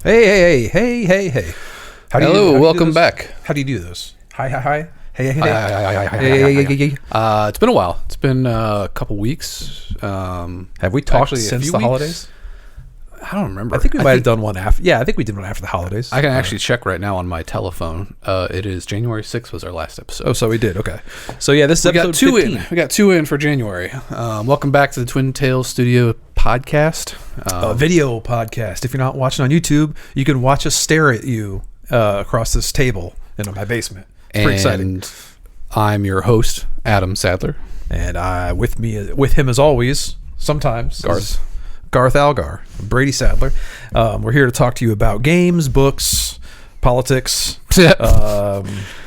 Hey. Hello, welcome back. How do you do this? Hi. Hey. It's been a while. It's been a couple weeks. Have we talked since the holidays? I don't remember. I think we might have done one after. Yeah, I think we did one after the holidays. I can actually check right now on my telephone. It is January 6th was our last episode. Oh, so we did. Okay. So yeah, this is episode 15. We got two in for January. Welcome back to the Twin Tails Studio podcast. A video podcast. If you're not watching on YouTube, you can watch us stare at you across this table in my basement. It's pretty exciting. I'm your host, Adam Sadler. And with him as always, sometimes, Garth Algar, Brady Sadler. We're here to talk to you about games, books, politics,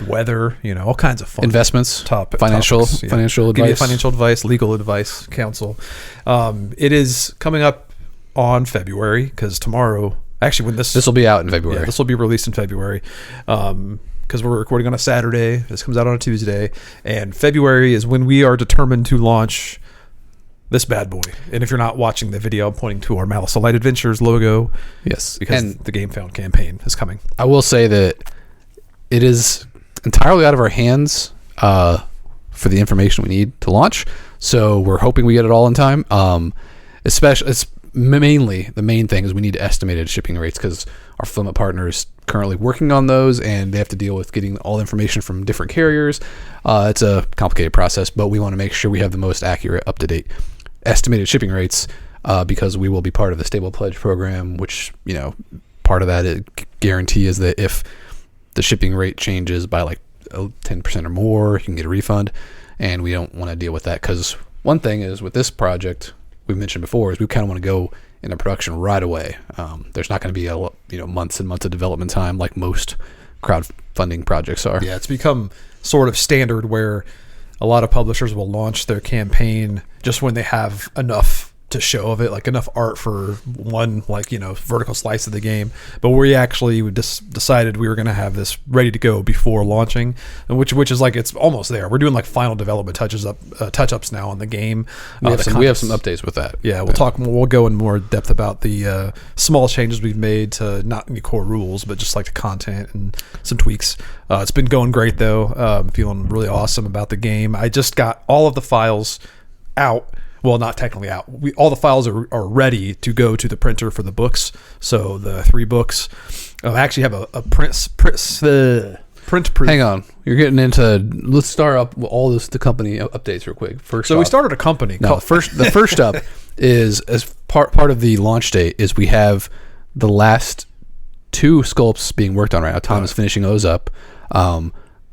weather, all kinds of fun investments, financial advice, give you financial advice, legal advice, counsel. It is coming up on February because tomorrow, actually, when this will be out in February, this will be released in February. Because we're recording on a Saturday, this comes out on a Tuesday, and February is when we are determined to launch this bad boy. And if you're not watching the video, I'm pointing to our Malice of Light Adventures logo. Yes. Because the Game Found campaign is coming. I will say that it is entirely out of our hands for the information we need to launch. So we're hoping we get it all in time. Especially, it's mainly, the main thing is we need estimated shipping rates because our fulfillment partner is currently working on those and they have to deal with getting all information from different carriers. It's a complicated process, but we want to make sure we have the most accurate, up-to-date estimated shipping rates because we will be part of the Stable Pledge program, which, part of that guarantee is that if the shipping rate changes by like 10% or more, you can get a refund, and we don't want to deal with that because one thing is with this project we mentioned before is we kind of want to go into production right away. There's not going to be months and months of development time like most crowdfunding projects are. Yeah, it's become sort of standard where a lot of publishers will launch their campaign just when they have enough to show of it, like enough art for one, vertical slice of the game. But we actually decided we were going to have this ready to go before launching, which is like it's almost there. We're doing like final development touch-ups now on the game. We have some updates with that. Yeah, we'll go in more depth about the small changes we've made to not any core rules, but just like the content and some tweaks. It's been going great though. I'm feeling really awesome about the game. I just got all of the files out. Well, not technically out. All the files are ready to go to the printer for the books. So the 3 books. I actually have a print proof. Hang on, you're getting into. Let's start up all the company updates real quick. We started a company. The first up is as part of the launch date is we have the last 2 sculpts being worked on right now. Tom is finishing those up.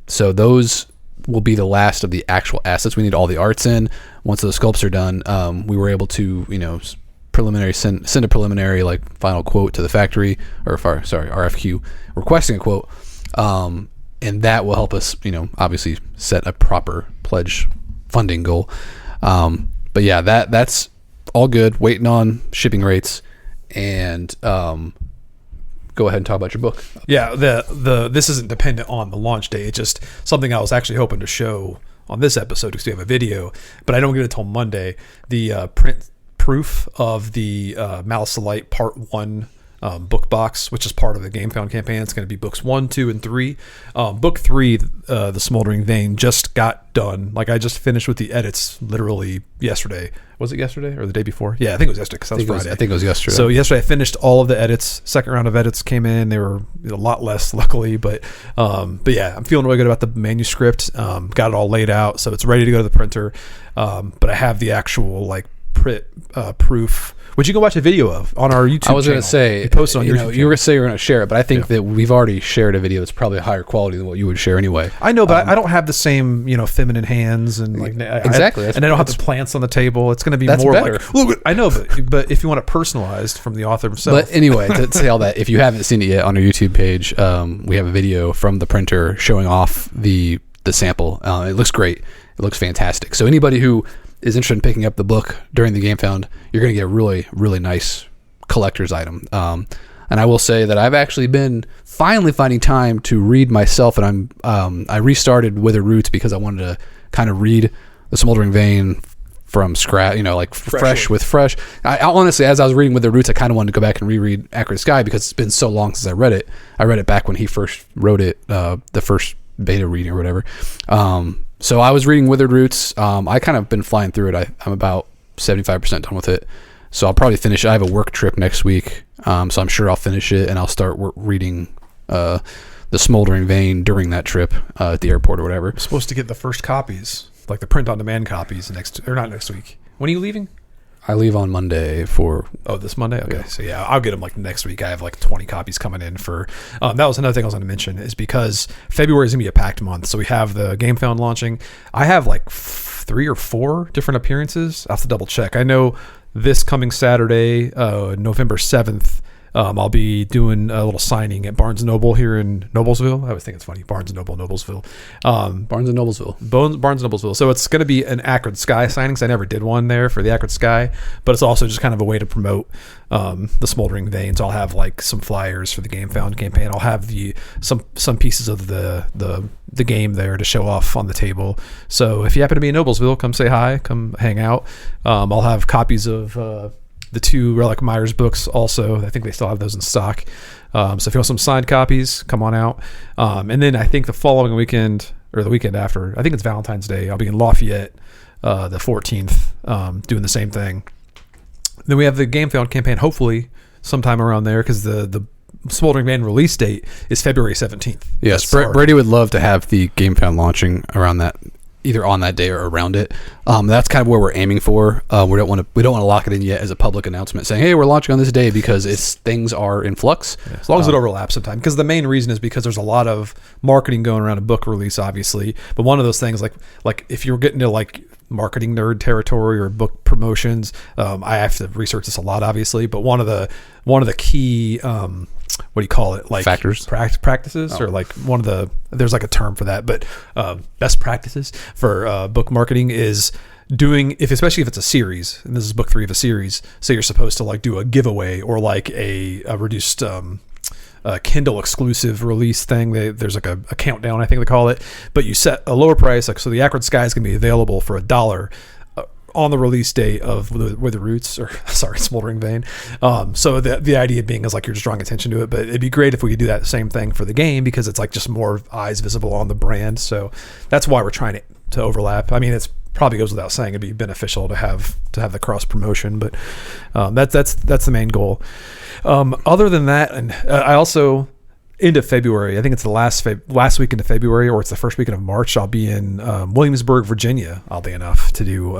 So those will be the last of the actual assets. We need all the arts in. Once those sculpts are done, we were able to, send a preliminary final quote to the factory, RFQ, requesting a quote, and that will help us, obviously set a proper pledge funding goal. But yeah, that's all good. Waiting on shipping rates, and go ahead and talk about your book. Yeah, this isn't dependent on the launch date. It's just something I was actually hoping to show on this episode because we have a video, but I don't get it until Monday. The print proof of the Malice of Light Part 1 book box, which is part of the Game Found campaign. It's going to be books 1, 2, and 3. Book 3, The Smoldering Vein, just got done. I just finished with the edits literally yesterday. Was it yesterday or the day before? Yeah, I think it was yesterday because that was Friday. I think it was yesterday. So yesterday I finished all of the edits. Second round of edits came in. They were a lot less, luckily, but yeah, I'm feeling really good about the manuscript. Got it all laid out, so it's ready to go to the printer. But I have the actual print proof, which you can watch a video of on our YouTube channel. I was going to say, you posted on your YouTube channel. You were going to say you're going to share it, but I think that we've already shared a video that's probably higher quality than what you would share anyway. I know, but I don't have the same, feminine hands and exactly. And I don't have the plants on the table. It's going to be more better. Look, I know, but if you want it personalized from the author himself. But anyway, to say all that, if you haven't seen it yet on our YouTube page, we have a video from the printer showing off the sample. It looks great. It looks fantastic. So anybody who is interested in picking up the book during the Game Found, you're going to get a really, really nice collector's item. And I will say that I've actually been finally finding time to read myself, and I restarted Withered Roots because I wanted to kind of read The Smoldering Vein from scratch, like fresh in. with fresh. I honestly, as I was reading Withered Roots, I kind of wanted to go back and reread Accurate Sky because it's been so long since I read it. I read it back when he first wrote it, the first beta reading or whatever. So I was reading Withered Roots. I kind of been flying through it. I'm about 75% done with it. So I'll probably finish it. I have a work trip next week, so I'm sure I'll finish it, and I'll start reading The Smoldering Vein during that trip at the airport or whatever. I'm supposed to get the first copies, like the print-on-demand copies, not next week. When are you leaving? I leave on Monday for... Oh, this Monday? Okay. Yeah. So, yeah, I'll get them like next week. I have like 20 copies coming in for... that was another thing I was going to mention is because February is going to be a packed month. So we have the Game Found launching. I have like 3 or 4 different appearances. I'll have to double check. I know this coming Saturday, November 7th, I'll be doing a little signing at Barnes & Noble here in Noblesville. I always think it's funny. Barnes & Noble, Noblesville. Barnes & Noblesville. Barnes & Noblesville. So it's going to be an Accurate Sky signing because I never did one there for the Accurate Sky. But it's also just kind of a way to promote the Smoldering Veins. I'll have like some flyers for the Game Found campaign. I'll have some pieces of the game there to show off on the table. So if you happen to be in Noblesville, come say hi. Come hang out. I'll have copies of... the 2 Relic Myers books also. I think they still have those in stock. So if you want some signed copies, come on out. And then I think the following weekend, or the weekend after, I think it's Valentine's Day, I'll be in Lafayette the 14th doing the same thing. Then we have the Game Found campaign, hopefully sometime around there, because the Smoldering Vein release date is February 17th. Yes, Brady would love to have the Game Found launching around that, either on that day or around it. That's kind of where we're aiming for. We don't want to lock it in yet as a public announcement saying, hey, we're launching on this day, because things are in flux. Yeah, as long as it overlaps sometime. Because the main reason is because there's a lot of marketing going around a book release, obviously. But one of those things, like if you're getting to like marketing nerd territory or book promotions, I have to research this a lot, obviously. But one of the key what do you call it? Like factors, practices, or like there's like a term for that, but best practices for book marketing is doing, especially if it's a series, and this is book 3 of a series, so you're supposed to like do a giveaway or like a reduced Kindle exclusive release thing. There's like a countdown, I think they call it, but you set a lower price, like so the Accurate Sky is going to be available for $1 on the release date of Withered Roots, or Smoldering Vein. So the idea being is like you're just drawing attention to it, but it'd be great if we could do that same thing for the game, because it's like just more eyes visible on the brand. So that's why we're trying to overlap. I mean, it's probably goes without saying it'd be beneficial to have the cross promotion, but that's the main goal. Other than that, and I also into February, I think it's the last weekend of February, or it's the first weekend of March, I'll be in Williamsburg, Virginia, oddly enough, to do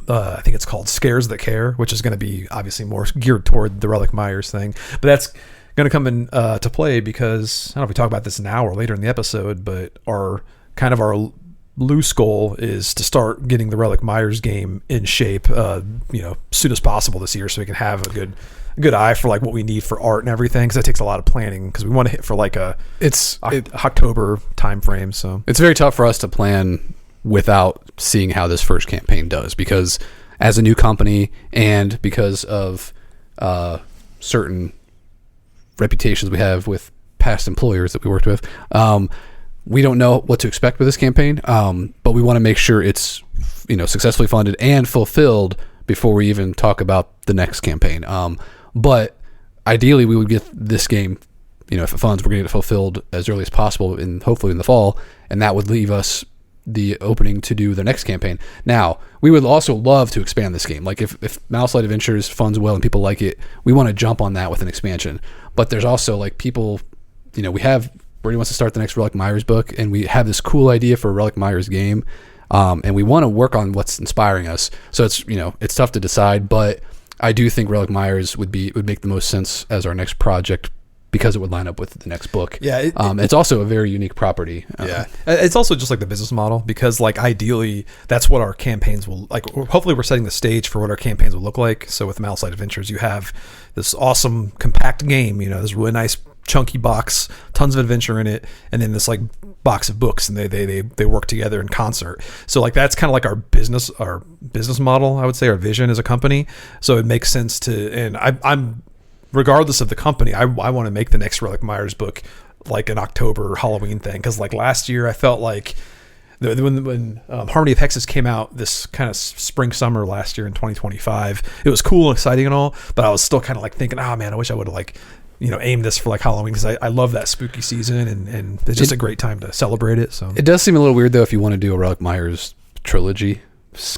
I think it's called Scares That Care, which is going to be obviously more geared toward the Relic Myers thing, but that's going to come in to play because I don't know if we talk about this now or later in the episode, but our loose goal is to start getting the Relic Myers game in shape soon as possible this year, so we can have a good eye for like what we need for art and everything, because that takes a lot of planning, because we want to hit for like October time frame. So it's very tough for us to plan without seeing how this first campaign does, because as a new company and because of certain reputations we have with past employers that we worked with, we don't know what to expect with this campaign, but we want to make sure it's successfully funded and fulfilled before we even talk about the next campaign. But ideally, we would get this game, if it funds, we're going to get it fulfilled as early as possible, and hopefully in the fall, and that would leave us the opening to do the next campaign. Now, we would also love to expand this game. Like if Mouse Light Adventures funds well and people like it, we want to jump on that with an expansion. But there's also like people, Brady wants to start the next Relic Myers book, and we have this cool idea for a Relic Myers game, and we want to work on what's inspiring us. So it's tough to decide, but I do think Relic Myers would make the most sense as our next project, because it would line up with the next book. Yeah, it's also a very unique property. Yeah, it's also just like the business model, because like ideally that's what our campaigns will like. Hopefully, we're setting the stage for what our campaigns will look like. So with Mouse Light Adventures, you have this awesome compact game. This really nice chunky box, tons of adventure in it, and then this like box of books, and they work together in concert. So like that's kind of like our business model, I would say, our vision as a company. So it makes sense to, and I'm regardless of the company, I want to make the next Relic Myers book like an October Halloween thing, because like last year I felt like When Harmony of Hexes came out this kind of spring summer last year in 2025, it was cool and exciting and all, but I was still kind of like thinking, oh man, I wish I would have like aimed this for like Halloween, because I love that spooky season, and it's just a great time to celebrate it. So it does seem a little weird though if you want to do a Relic Myers trilogy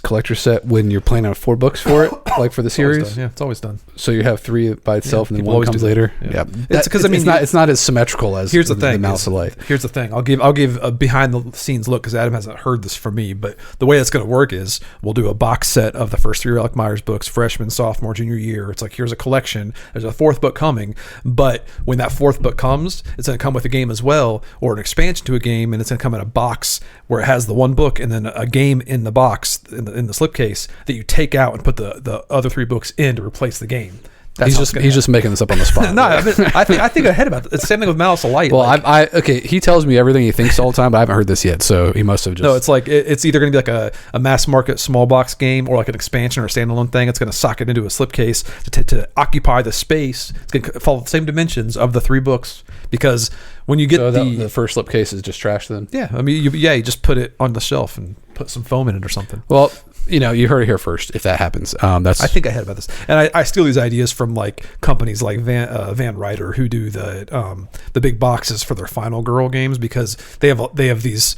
collector set when you're planning on 4 books for it, like for the series. It's always done. So you have 3 by itself, and then 1 comes later. Yeah, it's because it's not as symmetrical as here's the thing. The Mouse of Light. Here's the thing. I'll give a behind the scenes look, because Adam hasn't heard this from me. But the way it's going to work is we'll do a box set of the first 3 Relic Myers books, freshman, sophomore, junior year. It's like, here's a collection. There's a 4th book coming, but when that 4th book comes, it's going to come with a game as well, or an expansion to a game, and it's going to come in a box where it has the 1 book and then a game in the box in the slipcase that you take out and put the other 3 books in to replace the game. He's just making this up on the spot. No, I think ahead about it. It's the same thing with Malice of Light. Well, okay. He tells me everything he thinks all the time, but I haven't heard this yet, so he must have just. No, it's like it's either going to be like a mass market small box game, or like an expansion or a standalone thing. It's going to sock it into a slipcase to occupy the space. It's going to follow the same dimensions of the 3 books, because when you get the first slipcase is just trash then. Yeah, I mean, you just put it on the shelf and put some foam in it or something. Well, you heard it here first. If that happens, I think ahead about this, and I steal these ideas from like companies like Van Ryder, who do the big boxes for their Final Girl games, because they have these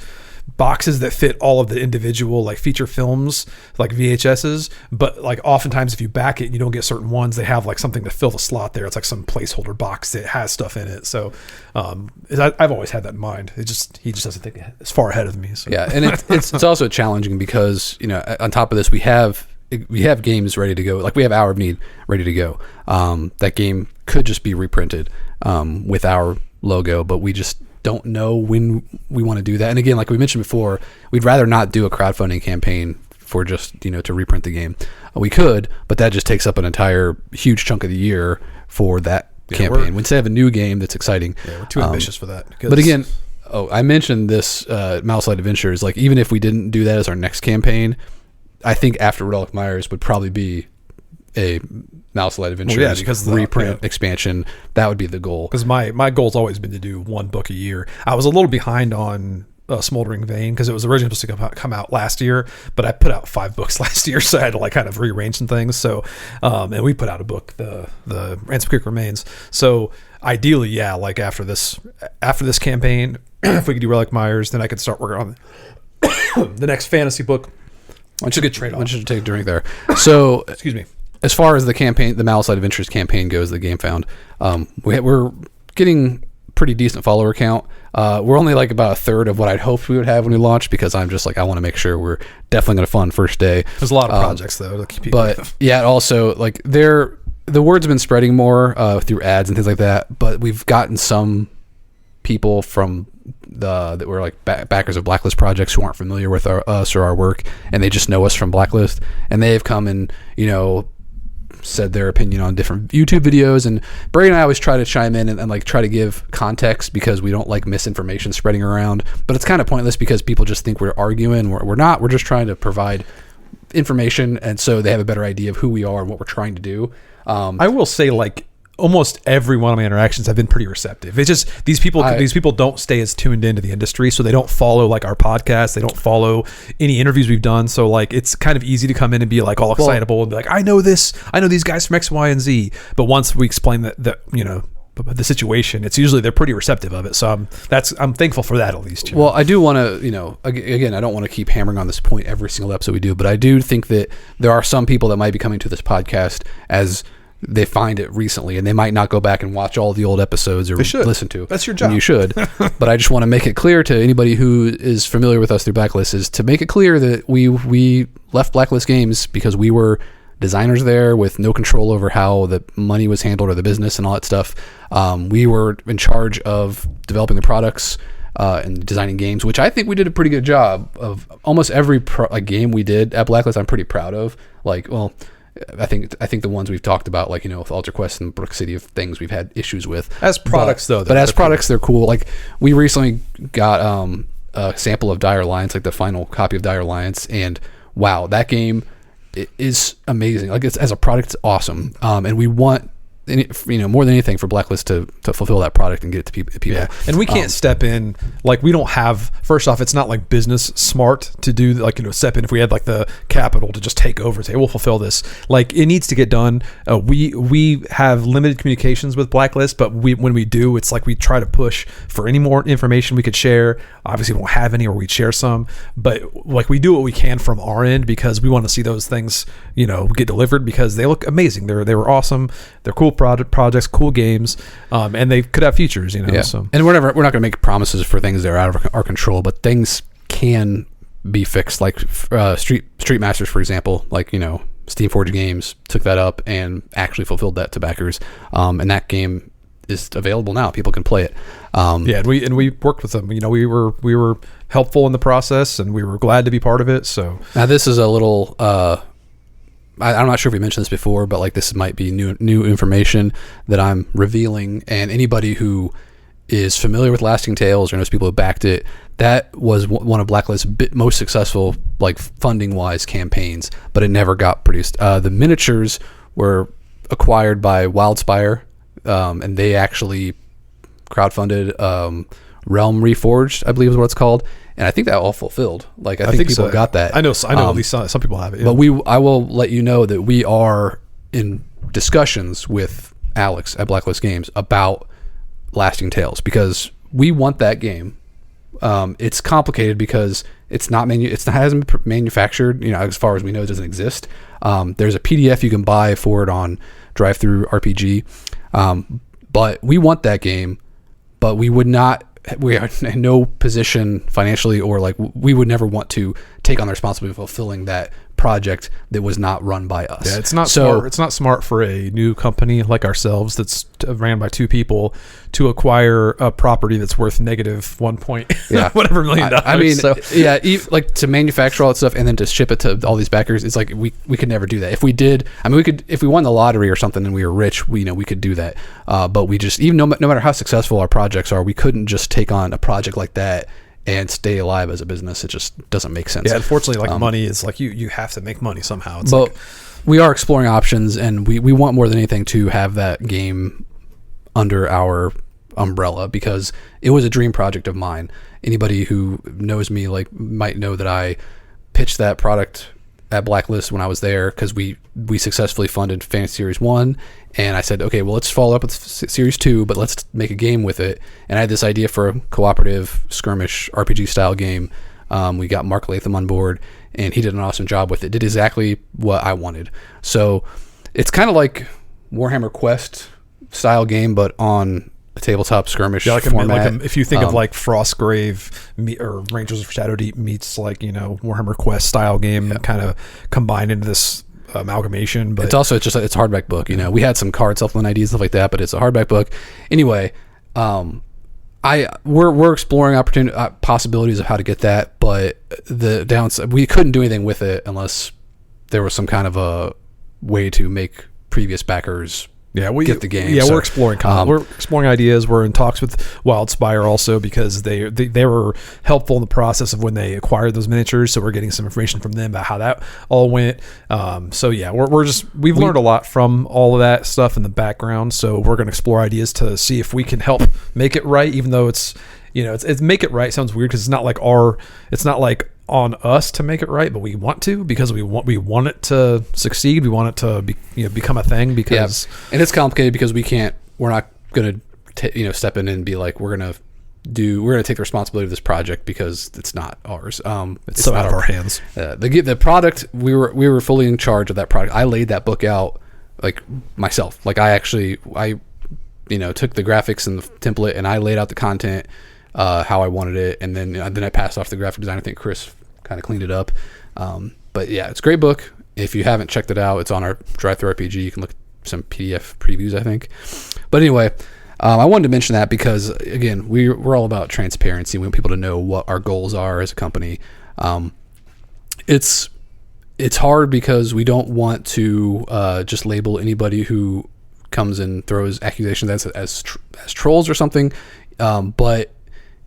boxes that fit all of the individual like feature films, like VHSs, but like oftentimes if you back it and you don't get certain ones, they have like something to fill the slot there. It's like some placeholder box that has stuff in it. So I've always had that in mind. He just doesn't think as far ahead of me. So. Yeah, and it's also challenging because on top of this we have games ready to go. Like we have Hour of Need ready to go. That game could just be reprinted with our logo, but we just don't know when we want to do that. And again, like we mentioned before, we'd rather not do a crowdfunding campaign for just to reprint the game. We could, but that just takes up an entire huge chunk of the year for that campaign. Instead of a new game that's exciting, we're too ambitious for that. But again, I mentioned this Mouse Light Adventures. Like even if we didn't do that as our next campaign, I think after Relic Myers would probably be a Mouse Light Adventures because reprint expansion. That would be the goal. Because my goal's always been to do 1 book a year. I was a little behind on Smoldering Vein, because it was originally supposed to come out last year, but I put out 5 books last year, so I had to like kind of rearrange some things. So and we put out a book, the Ransom Creek Remains. So ideally, like after this campaign, if we could do Relic Myers, then I could start working on the next fantasy book. Which is a good trade-off. Why don't you take a drink there? So excuse me. As far as the campaign, the Malice Light Adventures campaign goes, the Game Found, we're getting pretty decent follower count. We're only like about a third of what I'd hoped we would have when we launched, because I'm just like, I want to make sure we're definitely going to fund first day. There's a lot of projects though to keep people. But yeah, also like the word's been spreading more through ads and things like that. But we've gotten some people from that were like backers of Blacklist projects who aren't familiar with us or our work, and they just know us from Blacklist, and they have come and said their opinion on different YouTube videos. And Brady and I always try to chime in and like try to give context, because we don't like misinformation spreading around, but it's kind of pointless because people just think we're arguing. We're not. We're just trying to provide information, and so they have a better idea of who we are and what we're trying to do. I will say, like, almost every one of my interactions have been pretty receptive. It's just these people don't stay as tuned into the industry, so they don't follow like our podcast. They don't follow any interviews we've done. So like it's kind of easy to come in and be like all excitable and be like, I know this, I know these guys from X, Y, and Z. But once we explain that the situation, it's usually they're pretty receptive of it. So I'm thankful for that at least. Well, I do want to again, I don't want to keep hammering on this point every single episode we do, but I do think that there are some people that might be coming to this podcast as they find it recently, and they might not go back and watch all the old episodes or listen to. That's your job. And you should. But I just want to make it clear to anybody who is familiar with us through Blacklist, is to make it clear that we left Blacklist Games because we were designers there with no control over how the money was handled or the business and all that stuff. We were in charge of developing the products and designing games, which I think we did a pretty good job of. Almost every game we did at Blacklist, I'm pretty proud of. I think the ones we've talked about, like, with Alter Quest and Brook City, of things we've had issues with as products, but as products, they're cool. Like, we recently got a sample of Dire Alliance, like the final copy of Dire Alliance, and wow, that game is amazing. Like, it's as a product, it's awesome. And we want more than anything for Blacklist to fulfill that product and get it to people. Yeah. And we can't step in, like, we don't have, first off, it's not like business smart to do, like, step in if we had like the capital to just take over and say, we'll fulfill this. Like, it needs to get done. We have limited communications with Blacklist, but when we do, it's like we try to push for any more information we could share. Obviously we won't have any, or we'd share some, but like we do what we can from our end because we want to see those things, get delivered, because they look amazing. They were awesome. They're cool projects, cool games, and they could have futures, Yeah. So. And we're not going to make promises for things that are out of our control, but things can be fixed. Like Street Masters, for example, like, Steam Forge Games took that up and actually fulfilled that to backers. And that game is available now. People can play it. And we worked with them. We were helpful in the process, and we were glad to be part of it. So now this is a little. I'm not sure if we mentioned this before, but like this might be new information that I'm revealing. And anybody who is familiar with Lasting Tales or knows people who backed it, that was one of Blacklist's most successful, like, funding-wise campaigns, but it never got produced. The miniatures were acquired by Wildspire, and they actually crowdfunded Realm Reforged, I believe is what it's called, and I think that all fulfilled. Like, I think people so. got that. I know at least some people have it. Yeah. But I will let you know that we are in discussions with Alex at Blacklist Games about Lasting Tales, because we want that game. It's complicated because it hasn't been manufactured. As far as we know, it doesn't exist. There's a PDF you can buy for it on Drive-Thru RPG, but we want that game. But we would not. We are in no position financially, or like we would never want to take on the responsibility of fulfilling that project that was not run by us. Yeah, it's not smart. It's not smart for a new company like ourselves that's ran by two people to acquire a property that's worth negative 1 point whatever million dollars. I mean, like to manufacture all that stuff and then to ship it to all these backers. It's like we could never do that. If we did, we could. If we won the lottery or something and we were rich, we could do that. But we just, even no matter how successful our projects are, we couldn't just take on a project like that and stay alive as a business. It just doesn't make sense. Yeah, unfortunately, like, money is like you have to make money somehow. It's but we are exploring options, and we want more than anything to have that game under our umbrella, because it was a dream project of mine. Anybody who knows me might know that I pitched that product at Blacklist when I was there, because we successfully funded Fantasy Series 1, and I said, okay, well, let's follow up with Series 2, but let's make a game with it. And I had this idea for a cooperative skirmish RPG style game. We got Mark Latham on board, and he did an awesome job with it. Did exactly what I wanted. So it's kind of like Warhammer Quest style game, but on a tabletop skirmish format. If you think of like Frostgrave or Rangers of Shadow Deep meets like Warhammer Quest style game, kind of combined into this amalgamation. But it's also it's a hardback book. We had some card supplement ideas and stuff like that, but it's a hardback book. Anyway, we're exploring possibilities of how to get that, but the downside, we couldn't do anything with it unless there was some kind of a way to make previous backers get the game. Yeah, we're exploring. We're exploring ideas. We're in talks with Wildspire also, because they were helpful in the process of when they acquired those miniatures. So we're getting some information from them about how that all went. So yeah, we've learned a lot from all of that stuff in the background. So we're going to explore ideas to see if we can help make it right. Even though it's make it right sounds weird, because it's not like on us to make it right, but we want to, because we want it to succeed. We want it to become a thing, because and it's complicated because we're not going to step in and be like, we're going to take the responsibility of this project, because it's not ours. It's so out of our hands. The product, we were fully in charge of that product. I laid that book out like myself. Like I took the graphics and the template, and I laid out the content how I wanted it, and then I passed off the graphic design. I think Chris kind of cleaned it up. But yeah, it's a great book. If you haven't checked it out, it's on our Drive-Thru RPG. You can look at some PDF previews, I think. But anyway, I wanted to mention that because, again, we're all about transparency. We want people to know what our goals are as a company. It's hard because we don't want to just label anybody who comes and throws accusations as trolls or something. But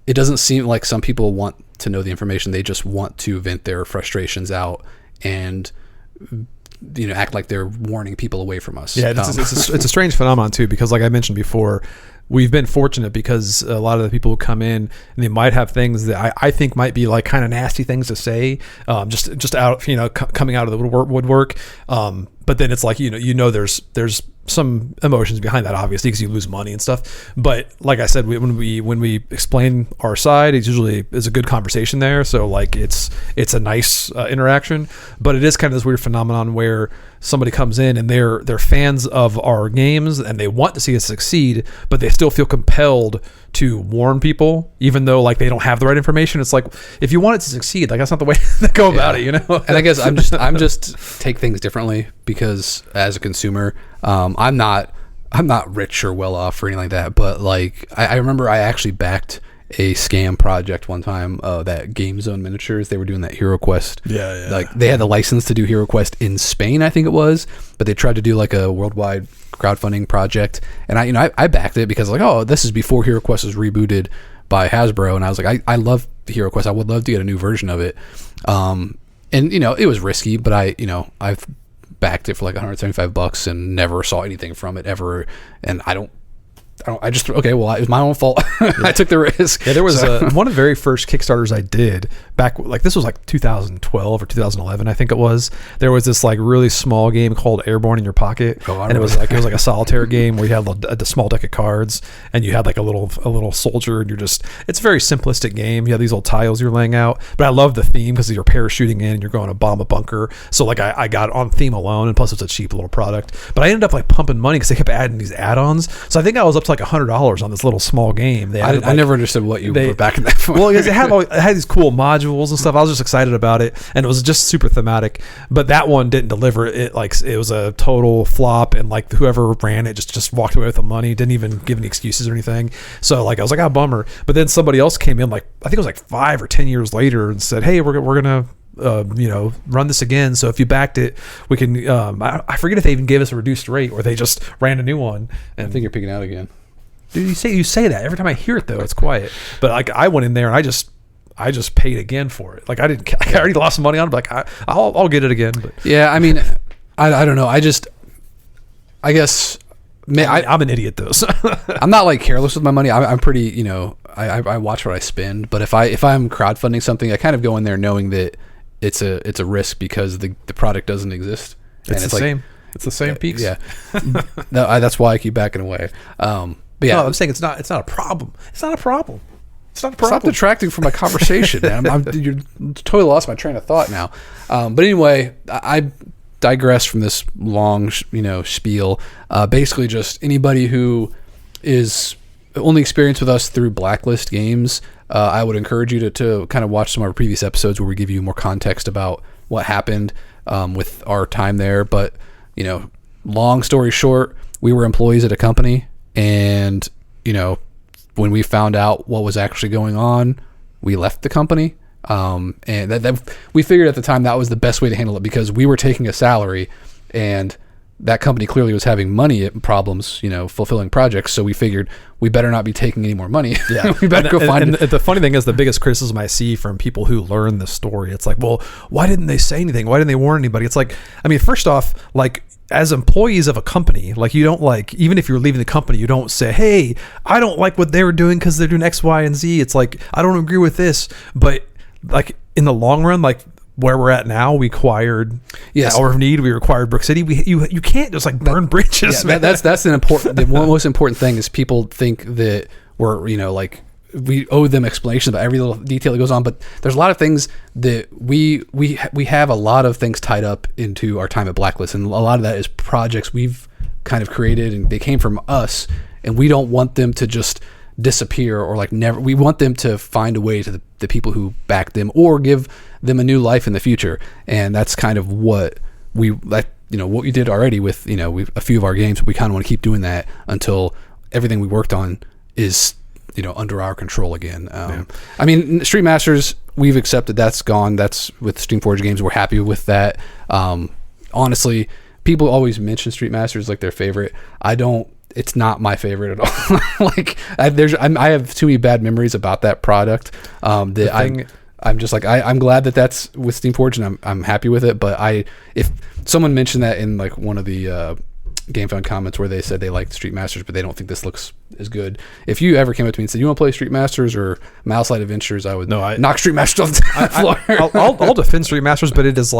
it doesn't seem like some people want to know the information. They just want to vent their frustrations out and act like they're warning people away from us. Yeah, it's a strange phenomenon too, because like I mentioned before, we've been fortunate because a lot of the people who come in and they might have things that I think might be like kind of nasty things to say, just out, coming out of the woodwork. But then it's like, there's some emotions behind that, obviously, because you lose money and stuff. But like I said, when we explain our side, it usually is a good conversation there. So like it's a nice interaction. But it is kind of this weird phenomenon where somebody comes in and they're fans of our games and they want to see us succeed, but they still feel compelled to warn people, even though like they don't have the right information. It's like, if you want it to succeed, like that's not the way to go about it, And I guess I'm just take things differently, because as a consumer, I'm not rich or well off or anything like that. But like I remember I actually backed a scam project one time, that Game Zone Miniatures. They were doing that Hero Quest. Yeah. Like they had the license to do Hero Quest in Spain, I think it was, but they tried to do like a worldwide crowdfunding project. And I backed it because like, oh, this is before Hero Quest was rebooted by Hasbro. And I was like, I love Hero Quest. I would love to get a new version of it. And it was risky, but I've backed it for like $175 and never saw anything from it ever. And it was my own fault. I took the risk. Yeah, there was one of the very first Kickstarters I did back, like this was like 2012 or 2011, I think it was. There was this like really small game called Airborne in Your Pocket, and it was like a solitaire game where you had a small deck of cards and you had like a little soldier, and it's a very simplistic game. You have these little tiles you're laying out, but I love the theme because you're parachuting in and you're going to bomb a bunker. So like I got on theme alone, and plus it's a cheap little product. But I ended up like pumping money because they kept adding these add-ons. So I think I was up to like $100 on this little small game. I never understood what you put back in that for. Well, because it had these cool modules and stuff. I was just excited about it, and it was just super thematic. But that one didn't deliver. It was a total flop, and like whoever ran it just walked away with the money. Didn't even give any excuses or anything. So like I was like, bummer. But then somebody else came in, like I think it was like 5 or 10 years later, and said, hey, we're gonna run this again. So if you backed it, we can. I forget if they even gave us a reduced rate or they just ran a new one. And I think you're picking out again. Dude, you say that every time I hear it though. It's quiet. But like I went in there and I just paid again for it. Like I already lost some money on it. But like I'll get it again. But yeah, I mean, I don't know. I guess I'm an idiot though. So. I'm not like careless with my money. I'm pretty. I watch what I spend. But if I'm crowdfunding something, I kind of go in there knowing that it's a risk because the product doesn't exist. It's the same. It's the same peaks. Yeah. That's why I keep backing away. But yeah, no, I'm saying it's not a problem. It's not a problem. Stop detracting from my conversation, man. You're totally lost my train of thought now. But anyway, I digress from this long, spiel. Basically, just anybody who is only experienced with us through Blacklist games, I would encourage you to kind of watch some of our previous episodes where we give you more context about what happened with our time there. But long story short, we were employees at a company. And, when we found out what was actually going on, we left the company. And that we figured at the time that was the best way to handle it because we were taking a salary and that company clearly was having money problems, fulfilling projects. So we figured we better not be taking any more money. Yeah. We better go find it. And the funny thing is the biggest criticism I see from people who learn this story, it's like, well, why didn't they say anything? Why didn't they warn anybody? It's like, I mean, first off, like, as employees of a company, like you don't like, even if you're leaving the company, you don't say, hey, I don't like what they were doing because they're doing X, Y, and Z. It's like, I don't agree with this. But like in the long run, like where we're at now, we acquired Hour of Need, we acquired Brook City. You can't just like burn bridges. Yeah, that's an important, the most important thing is people think that we're, like we owe them explanations about every little detail that goes on, but there's a lot of things that we have a lot of things tied up into our time at Blacklist, and a lot of that is projects we've kind of created and they came from us, and we don't want them to just disappear or like never. We want them to find a way to the people who back them or give them a new life in the future, and that's kind of what what we did already with a few of our games. We kind of want to keep doing that until everything we worked on is under our control again. I mean, Street Masters, we've accepted that's gone. That's with Steamforged Games. We're happy with that. Honestly, people always mention Street Masters like their favorite. I don't. It's not my favorite at all. Like I have too many bad memories about that product. I'm just like I'm glad that that's with Steamforge, and I'm happy with it. But if someone mentioned that in like one of the GameFound comments where they said they liked Street Masters, but they don't think this looks as good. If you ever came up to me and said you want to play Street Masters or Mouse Light Adventures, I would knock Street Masters off the floor. I'll defend Street Masters, but it is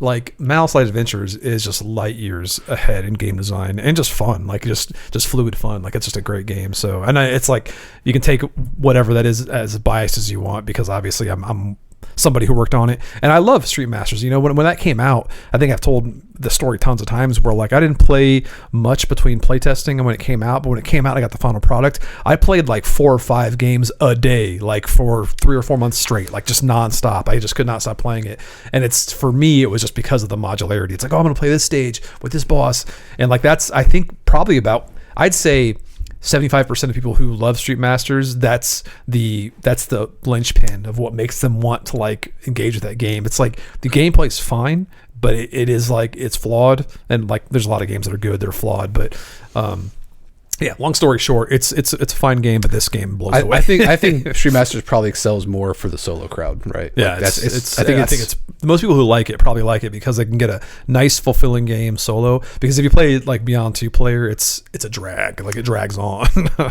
like Mouse Light Adventures is just light years ahead in game design and just fun, like just fluid fun. Like it's just a great game. So it's like you can take whatever that is as biased as you want, because obviously I'm somebody who worked on it, and I love Street Masters. You know, when that came out, I think I've told the story tons of times where like I didn't play much between playtesting and when it came out, but when it came out, I got the final product. I played like 4 or 5 games a day, like for 3 or 4 months straight, like just nonstop. I just could not stop playing it, and it's for me, it was just because of the modularity. It's like, oh, I'm gonna play this stage with this boss, and like that's I think probably about, I'd say 75% of people who love Street Masters, that's the linchpin of what makes them want to like engage with that game. It's like the gameplay's fine, but it is like it's flawed, and like there's a lot of games that are good that are flawed, but yeah, long story short, it's a fine game, but this game blows away. I think Street Masters probably excels more for the solo crowd, right? Yeah, like I think it's most people who like it probably like it because they can get a nice, fulfilling game solo. Because if you play like Beyond 2-player, it's a drag, like it drags on.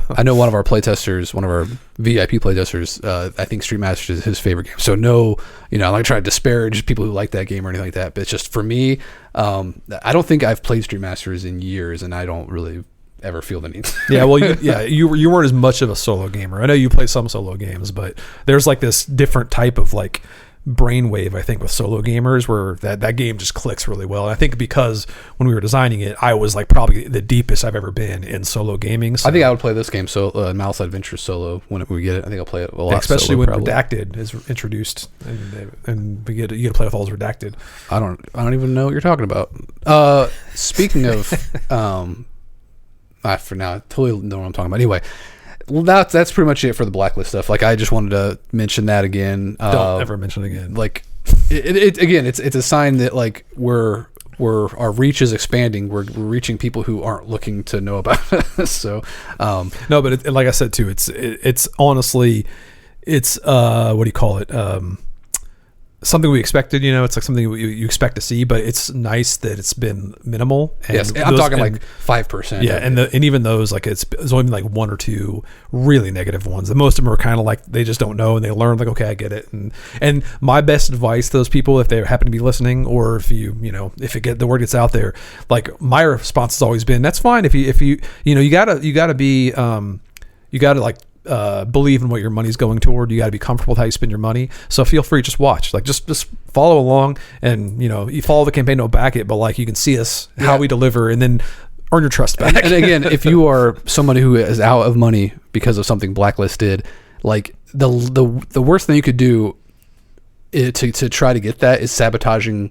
I know one of our playtesters, one of our VIP playtesters, I think Street Masters is his favorite game. So no, I'm not trying to disparage people who like that game or anything like that, but it's just for me, I don't think I've played Street Masters in years, and I don't really ever feel the need. Yeah, well, you weren't as much of a solo gamer. I know you play some solo games, but there's like this different type of like brainwave, I think, with solo gamers where that game just clicks really well. And I think because when we were designing it, I was like probably the deepest I've ever been in solo gaming. So. I think I would play this game, Mouse Adventure solo, when we get it. I think I'll play it a lot. Especially solo, when probably. Redacted is introduced, and you get to play with all those Redacted. I don't even know what you're talking about. Speaking of. For now, I totally don't know what I'm talking about. Anyway, well, that's pretty much it for the blacklist stuff. Like, I just wanted to mention that again. Don't ever mention it again. Like, it's a sign that like our reach is expanding. We're reaching people who aren't looking to know about us. So, no, but like I said too, it's honestly, it's what do you call it? Something we expected, it's like something you expect to see, but it's nice that it's been minimal. And yes, I'm talking like 5%. Yeah, and even those, like it's only been like 1 or 2 really negative ones. And most of them are kind of like they just don't know and they learn like, okay, I get it. And my best advice to those people, if they happen to be listening, or if the word gets out there, like my response has always been, that's fine. If you gotta be you gotta like believe in what your money's going toward. You got to be comfortable with how you spend your money. So feel free to just watch, like just follow along, and you follow the campaign, don't back it, but like you can see us how we deliver, and then earn your trust back. And again, if you are somebody who is out of money because of something Blacklist did, like the worst thing you could do to try to get that is sabotaging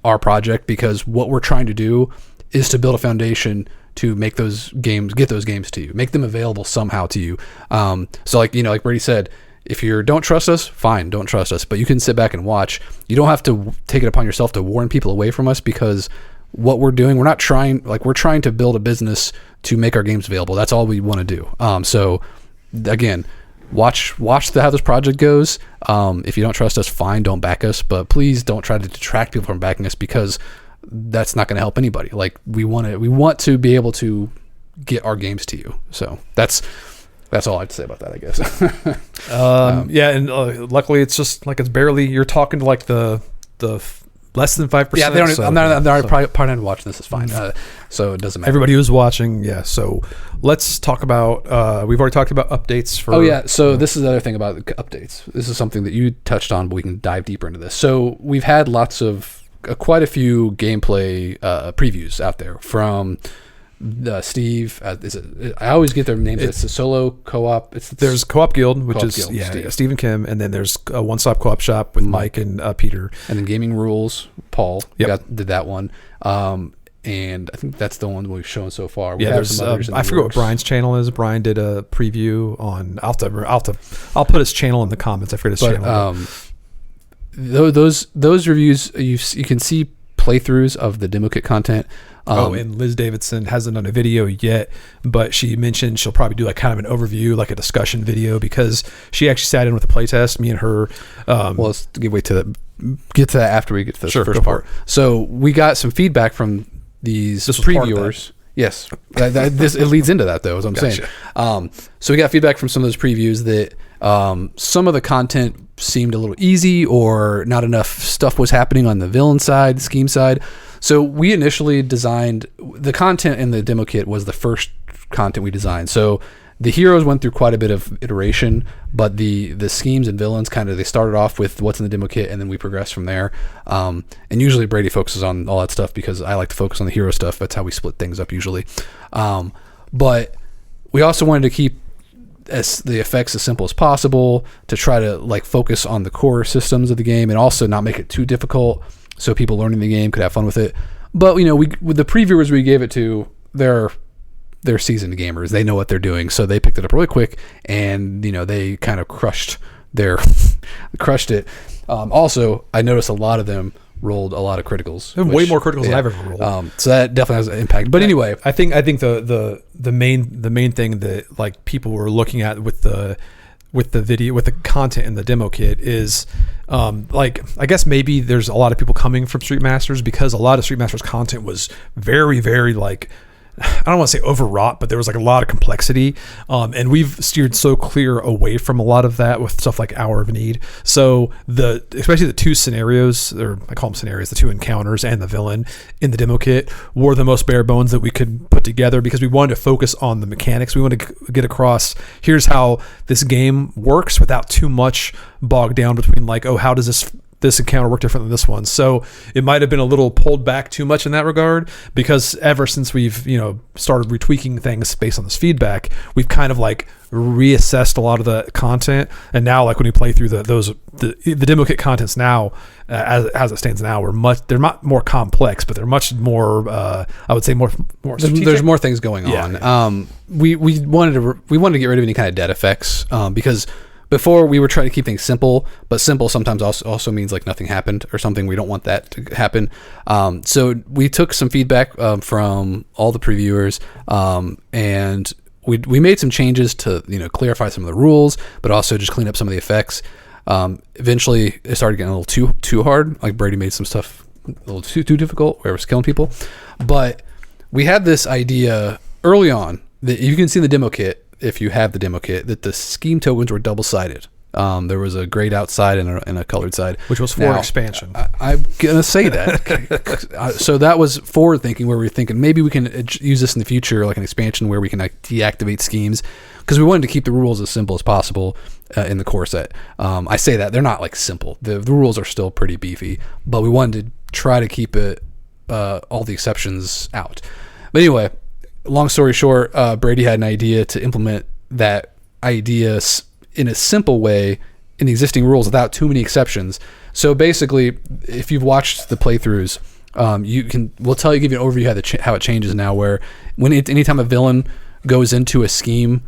our project, because what we're trying to do is to build a foundation to make those games, get those games to you, make them available somehow to you. So like Brady said, if you don't trust us, fine, don't trust us, but you can sit back and watch. You don't have to take it upon yourself to warn people away from us, because what we're doing, we're trying to build a business to make our games available. That's all we want to do. So again, watch how this project goes. If you don't trust us, fine, don't back us, but please don't try to detract people from backing us, because that's not going to help anybody. Like we want to be able to get our games to you. So that's all I have to say about that, I guess. Yeah, and luckily it's just like it's barely, you're talking to like the less than 5%. Yeah, they're probably watching this. Is fine. So it doesn't matter. Everybody who's watching, yeah. So let's talk about. We've already talked about updates for. Oh yeah. So this is the other thing about updates. This is something that you touched on, but we can dive deeper into this. So we've had quite a few gameplay previews out there from Steve. I always get their names. It's a solo co-op. There's Co-op Guild, which is Steve. Steve and Kim, and then there's a one-stop co-op shop with Mike and Peter, and then Gaming Rules. Paul did that one, and I think that's the one we've shown so far. There's I forget what Brian's channel is. Brian did a preview on. I'll put his channel in the comments. I forget his channel. Those reviews, you can see playthroughs of the demo kit content. And Liz Davidson hasn't done a video yet, but she mentioned she'll probably do like kind of an overview, like a discussion video, because she actually sat in with the playtest. Me and her. Well, let's get to that after we get to the Sure, first part. So we got some feedback from these previewers. Yes, it leads into that though, is what I'm saying. So we got feedback from some of those previews that some of the content seemed a little easy, or not enough stuff was happening on the villain side, the scheme side. So we initially designed the content in the demo kit was the first content we designed. So the heroes went through quite a bit of iteration, but the schemes and villains they started off with what's in the demo kit, and then we progressed from there. And usually Brady focuses on all that stuff because I like to focus on the hero stuff. That's how we split things up usually. But we also wanted to keep the effects as simple as possible, to try to like focus on the core systems of the game, and also not make it too difficult so people learning the game could have fun with it. But with the previewers we gave it to, they're seasoned gamers. They know what they're doing, so they picked it up really quick, and they kind of crushed it. Also, I noticed a lot of them rolled a lot of criticals. Way more criticals than I've ever rolled. So that definitely has an impact. But anyway, I think the main thing that like people were looking at with the video, with the content in the demo kit is like, I guess maybe there's a lot of people coming from Street Masters, because a lot of Street Masters content was very, very like, I don't want to say overwrought, but there was like a lot of complexity. And we've steered so clear away from a lot of that with stuff like Hour of Need. So especially the two scenarios, or I call them scenarios, the two encounters and the villain in the demo kit were the most bare bones that we could put together, because we wanted to focus on the mechanics. We wanted to get across, here's how this game works, without too much bogged down between like, oh, how does this encounter work different than this one. So it might have been a little pulled back too much in that regard, because ever since we've started retweaking things based on this feedback, we've kind of like reassessed a lot of the content. And now, like when we play through the demo kit contents now, as it stands now, they're not more complex, but they're much more I would say more strategic. There's more things going on. We wanted to get rid of any kind of dead effects, because before we were trying to keep things simple, but simple sometimes also means like nothing happened or something. We don't want that to happen. So we took some feedback from all the previewers, and we made some changes to clarify some of the rules, but also just clean up some of the effects. Eventually, it started getting a little too hard. Like Brady made some stuff a little too difficult, where it was killing people. But we had this idea early on that you can see in the demo kit, if you have the demo kit, that the scheme tokens were double-sided. There was a grayed out side and a colored side, which was for expansion. I'm gonna say that. So that was forward thinking, where we were thinking maybe we can use this in the future, like an expansion where we can like deactivate schemes, because we wanted to keep the rules as simple as possible in the core set. I say that they're not like simple. The rules are still pretty beefy, but we wanted to try to keep it all the exceptions out. But anyway, long story short, Brady had an idea to implement that idea in a simple way in the existing rules without too many exceptions. So basically, if you've watched the playthroughs, we'll give you an overview how it changes now, where anytime a villain goes into a scheme,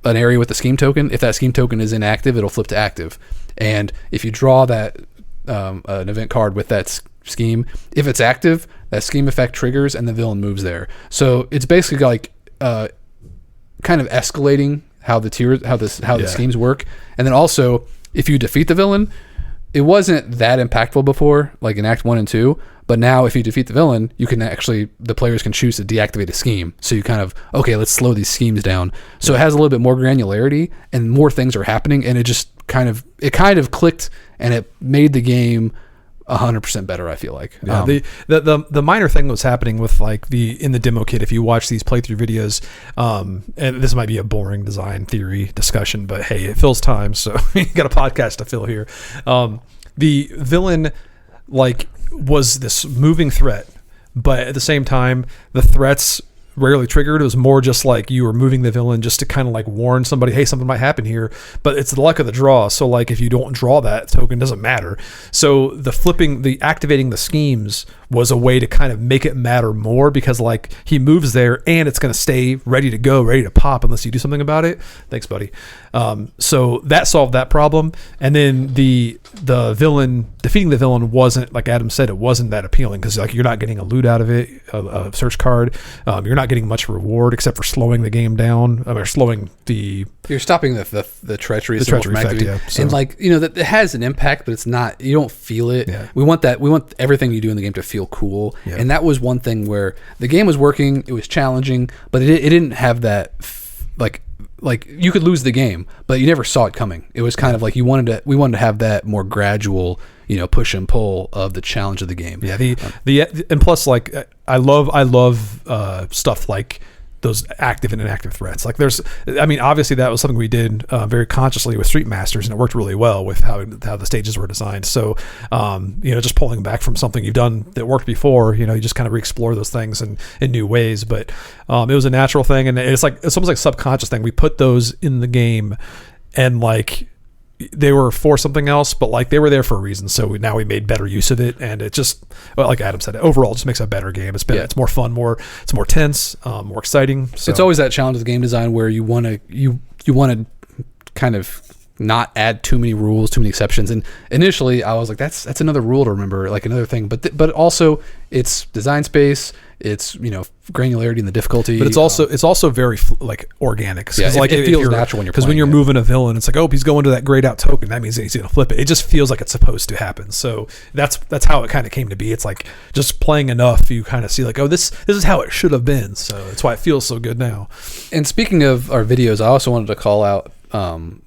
an area with a scheme token, if that scheme token is inactive, it'll flip to active. And if you draw that an event card with that scheme, if it's active, that scheme effect triggers and the villain moves there. So it's basically like kind of escalating how the schemes work. And then also, if you defeat the villain, it wasn't that impactful before, like in Act 1 and 2, but now if you defeat the villain, the players can choose to deactivate a scheme. So you kind of, okay, let's slow these schemes down. So it has a little bit more granularity and more things are happening, and it just kind of clicked, and it made the game 100% better, I feel like. Yeah, the minor thing that was happening with like in the demo kit, if you watch these playthrough videos, and this might be a boring design theory discussion, but hey, it fills time, so you got a podcast to fill here. The villain like was this moving threat, but at the same time, the threats rarely triggered. It was more just like you were moving the villain just to kind of like warn somebody, hey, something might happen here. But it's the luck of the draw. So like if you don't draw that token, it doesn't matter. So the activating the schemes was a way to kind of make it matter more, because like he moves there and it's going to stay ready to go, ready to pop unless you do something about it. Thanks, buddy. So that solved that problem. And then the villain, defeating the villain wasn't, like Adam said, it wasn't that appealing, because like you're not getting a loot out of it, a search card. You're not getting much reward except for slowing the game down, or slowing the... You're stopping the treachery. The treachery effect, yeah. So. And like, that it has an impact, but it's not, you don't feel it. Yeah. We want everything you do in the game to feel cool. Yeah. And that was one thing where the game was working, it was challenging, but it didn't have that, like you could lose the game, but you never saw it coming. It was kind of like we wanted to have that more gradual, push and pull of the challenge of the game. Yeah. And plus, like, I love stuff like those active and inactive threats. Like obviously that was something we did very consciously with Street Masters, and it worked really well with how the stages were designed. So, just pulling back from something you've done that worked before, you just kind of re-explore those things in new ways. But it was a natural thing, and it's almost like a subconscious thing. We put those in the game, and like they were for something else, but like they were there for a reason. So now we made better use of it, and it just, like Adam said, overall just makes a better game. It's more fun, it's more tense, more exciting. So. It's always that challenge of the game design where you want to kind of not add too many rules, too many exceptions. And initially I was like, that's another rule to remember, like another thing. But also it's design space, it's granularity in the difficulty. But it's also very like organic. Yeah, like it feels natural when you're playing. Because when you're moving a villain, it's like, oh, he's going to that grayed out token. That means he's going to flip it. It just feels like it's supposed to happen. So that's how it kind of came to be. It's like just playing enough, you kind of see like, oh, this is how it should have been. So that's why it feels so good now. And speaking of our videos, I also wanted to call out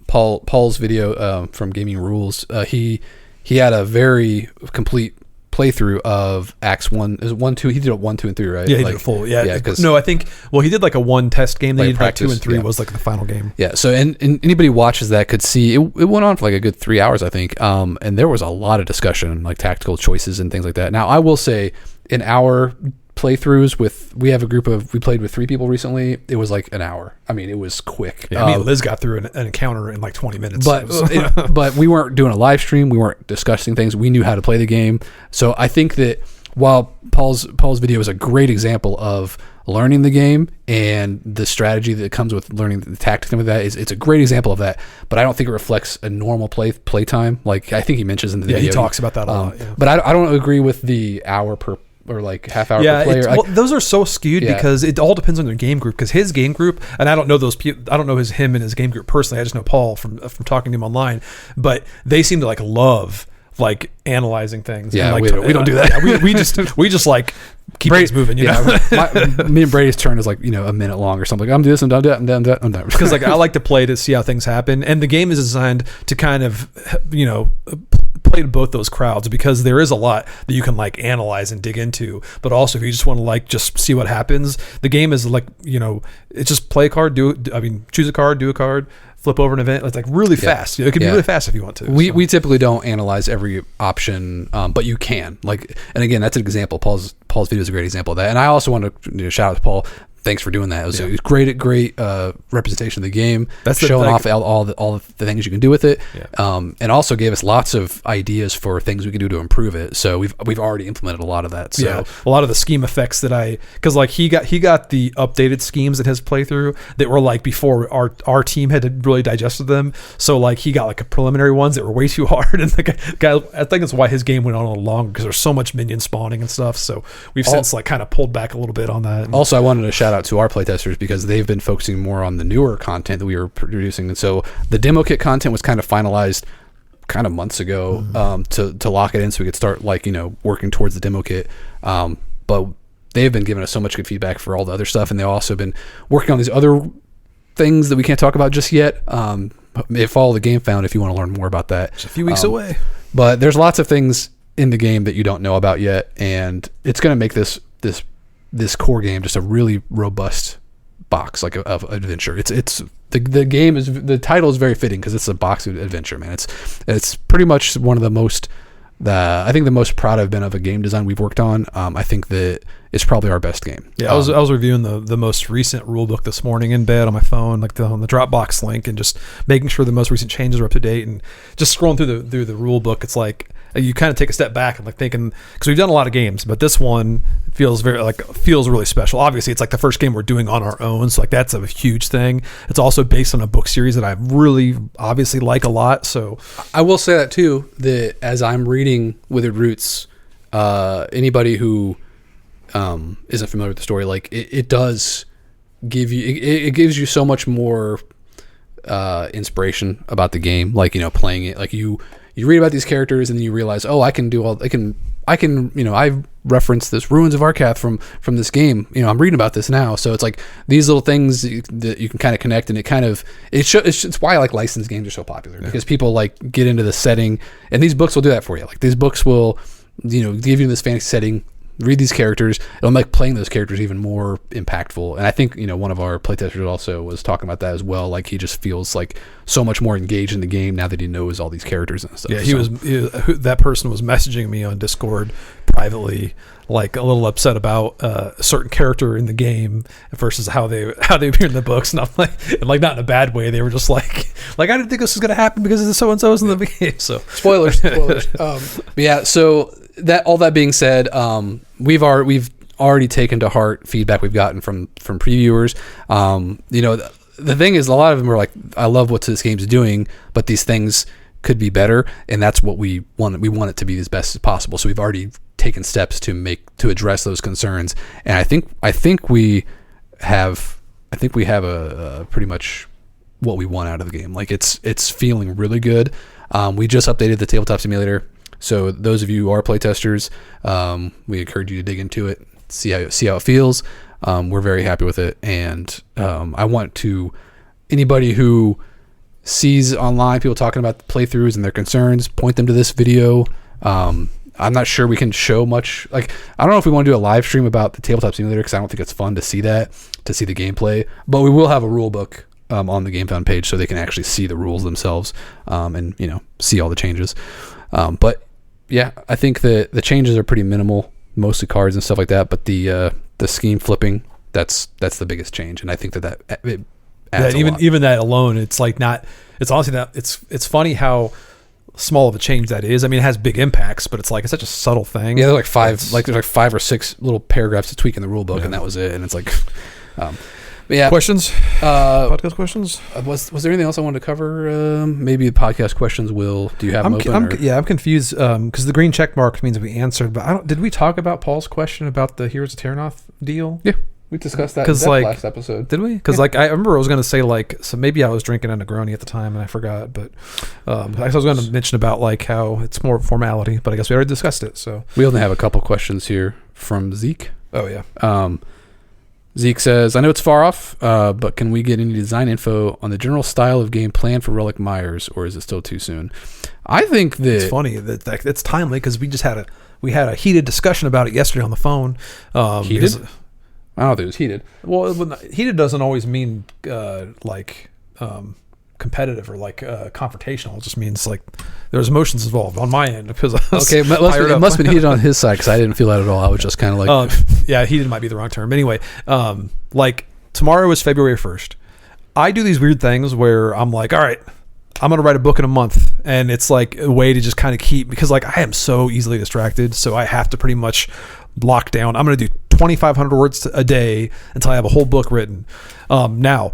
Paul's video from Gaming Rules. He had a very complete playthrough of Acts 1. Is it 1, 2? He did it 1, 2, and 3, right? Yeah, he did it full. Yeah. No, I think, he did like a one test game. Then he did like 2 and 3 was like the final game. Yeah. So, and anybody who watches that could see it went on for like a good 3 hours, I think. And there was a lot of discussion, like tactical choices and things like that. Now, I will say in our playthroughs we played with 3 people recently, it was like an hour. I mean, it was quick. Yeah, Liz got through an encounter in like 20 minutes. But we weren't doing a live stream, we weren't discussing things, we knew how to play the game. So I think that while Paul's video is a great example of learning the game and the strategy that comes with learning the tactics of that, it's a great example of that, but I don't think it reflects a normal play time. Like I think he mentions in the video. He talks about that a lot. Yeah. But I don't agree with the hour per, or like half hour per player. Those are so skewed because it all depends on their game group. Because his game group, and I don't know those people, I don't know him and his game group personally. I just know Paul from talking to him online. But they seem to like love like analyzing things. Yeah, and we don't do that. Yeah, we just like keep things moving. You know, me and Brady's turn is like a minute long or something. Like, I'm doing this, I'm done, I'm done. Because like I like to play to see how things happen, and the game is designed to kind of play to both those crowds, because there is a lot that you can like analyze and dig into, but also if you just want to like just see what happens, the game is like it's just play a card, choose a card, do a card, flip over an event. It's like really fast. It can be really fast if you want to. We typically don't analyze every option, but you can. Like, and again, that's an example. Paul's video is a great example of that. And I also want to shout out to Paul. Thanks for doing that. It was a great representation of the game. That's showing off all the things you can do with it, and also gave us lots of ideas for things we can do to improve it. So we've already implemented a lot of that. So a lot of the scheme effects because like he got the updated schemes in his playthrough that were like before our team had really digested them. So like he got like a preliminary ones that were way too hard, and the guy I think that's why his game went on a little longer, because there's so much minion spawning and stuff. So we've since like kind of pulled back a little bit on that. Also, I wanted to shout out to our playtesters, because they've been focusing more on the newer content that we were producing, and so the demo kit content was kind of finalized kind of months ago, to lock it in so we could start working towards the demo kit, but they've been giving us so much good feedback for all the other stuff, and they've also been working on these other things that we can't talk about just yet. Follow the Game Found if you want to learn more about that. It's a few weeks away, but there's lots of things in the game that you don't know about yet, and it's going to make this core game just a really robust box of adventure. It's the game is, the title is very fitting because it's a box of adventure, man. It's pretty much one of the most I think the most proud I've been of a game design we've worked on. I think that it's probably our best game. Yeah, I was reviewing the most recent rule book this morning in bed on my phone, like on the Dropbox link, and just making sure the most recent changes are up to date, and just scrolling through the rule book. It's like you kind of take a step back and like thinking, because we've done a lot of games, but this one feels really special. Obviously, it's like the first game we're doing on our own, so like that's a huge thing. It's also based on a book series that I really obviously like a lot. So I will say that too, that as I'm reading Withered Roots, anybody who isn't familiar with the story, like it does give you, it gives you so much more inspiration about the game. Like, playing it, like you read about these characters and then you realize, oh, I can I've referenced this Ruins of Arcath from this game. I'm reading about this now. So it's like these little things that you can kind of connect, and it's why like licensed games are so popular, because people like get into the setting, and these books will do that for you. Like these books will, give you this fantasy setting, read these characters, it'll make playing those characters even more impactful. And I think one of our playtesters also was talking about that as well. Like he just feels like so much more engaged in the game now that he knows all these characters and stuff. Yeah, that person was messaging me on Discord privately, like a little upset about a certain character in the game versus how they appear in the books, and I'm like not in a bad way. They were just like I didn't think this was gonna happen because of the so and so's in the game. So spoilers. Yeah. So all that being said, we've already taken to heart feedback we've gotten from previewers. The thing is, a lot of them are like, I love what this game's doing, but these things could be better, and that's what we want. We want it to be as best as possible. So we've already taken steps to address those concerns, and I think we have a pretty much what we want out of the game. Like it's feeling really good. We just updated the tabletop simulator, so those of you who are playtesters, we encourage you to dig into it, see how it feels. We're very happy with it, and I want to, anybody who sees online people talking about the playthroughs and their concerns, point them to this video. I'm not sure we can show much. Like, I don't know if we want to do a live stream about the tabletop simulator, because I don't think it's fun to see the gameplay, but we will have a rule book on the GameFound page so they can actually see the rules themselves, and see all the changes. But yeah, I think the changes are pretty minimal, mostly cards and stuff like that, but the scheme flipping, that's the biggest change, and I think that it adds a lot. Even that alone, it's like not. It's honestly that it's funny how small of a change that is. I mean, it has big impacts, but it's such a subtle thing. Yeah, there's like 5 or 6 little paragraphs to tweak in the rule book, and that was it. And it's like, but yeah. Questions? Podcast questions? Was there anything else I wanted to cover? Maybe the podcast questions. Do you have them open? I'm confused because the green check mark means we answered, but did we talk about Paul's question about the Heroes of Terranoth deal? Yeah. We discussed that last episode. Did we? Because I remember I was going to say so maybe I was drinking a Negroni at the time and I forgot, but I was going to mention about how it's more formality, but I guess we already discussed it. So we only have a couple questions here from Zeke. Oh yeah. Zeke says, I know it's far off, but can we get any design info on the general style of game planned for Relic Myers, or is it still too soon? I think that it's funny that it's timely, because we just had a heated discussion about it yesterday on the phone. Heated? I don't think it was heated. Well, heated doesn't always mean competitive or confrontational. It just means there's emotions involved on my end, because it must have been heated on his side, because I didn't feel that at all. I was just kind of yeah, heated might be the wrong term. Anyway, tomorrow is February 1st. I do these weird things where I'm like, all right, I'm going to write a book in a month, and it's like a way to just kind of keep, because I am so easily distracted, so I have to pretty much lock down. I'm going to do 2,500 words a day until I have a whole book written. Now,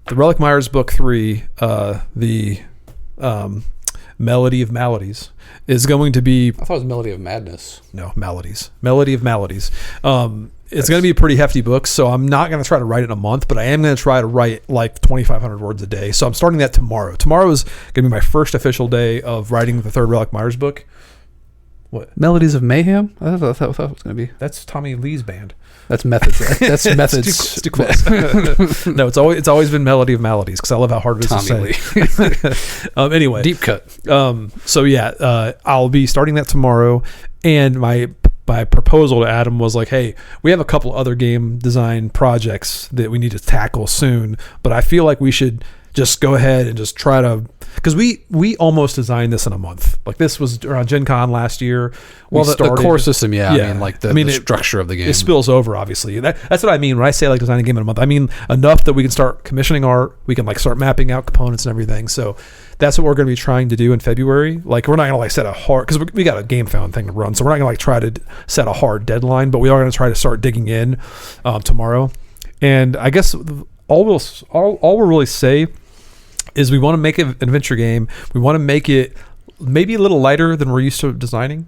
the Relic Myers book 3, the Melody of Maladies, is going to be... I thought it was Melody of Madness. No, Maladies. Melody of Maladies. It's going to be a pretty hefty book, so I'm not going to try to write it in a month, but I am going to try to write 2,500 words a day. So I'm starting that tomorrow. Tomorrow is going to be my first official day of writing the third Relic Myers book. What? Melodies of Mayhem? I thought it was going to be. That's Tommy Lee's band. That's Methods. That's Methods. It's too close. No, it's always been Melody of Maladies, because I love how hard it is Tommy to say. Anyway, deep cut. So yeah, I'll be starting that tomorrow, and my proposal to Adam was hey, we have a couple other game design projects that we need to tackle soon, but I feel like we should just go ahead and just try to because we almost designed this in a month. Like this was around Gen Con last year. Well, the core system, yeah. I mean, like the structure of the game. It spills over, obviously. That's what I mean when I say like design a game in a month. I mean enough that we can start commissioning art. We can like start mapping out components and everything. So that's what we're going to be trying to do in February. Like we're not going to like set a hard, because we got a game found thing to run. So we're not going to like try to set a hard deadline, but we are going to try to start digging in tomorrow. And I guess all we'll really say is we want to make an adventure game. We want to make it maybe a little lighter than we're used to designing.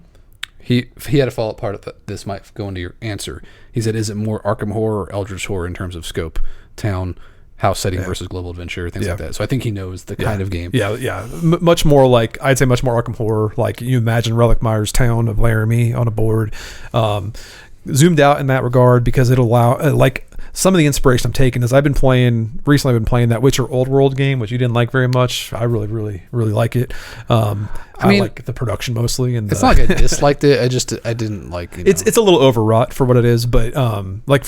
He had a follow-up part of it. This might go into your answer. He said, is it more Arkham Horror or Eldritch Horror in terms of scope, town, house setting versus global adventure, things like that. So I think he knows the kind of game. Yeah. Much more like, I'd say much more Arkham Horror. Like you imagine Relic Myers Town of Laramie on a board. Zoomed out in that regard because it'll allow, like, some of the inspiration I'm taking is I've been playing that Witcher Old World game, which you didn't like very much. I really, really, really like it. I mean, like the production mostly, and it's not like I disliked it. I didn't like. It's a little overwrought for what it is, but like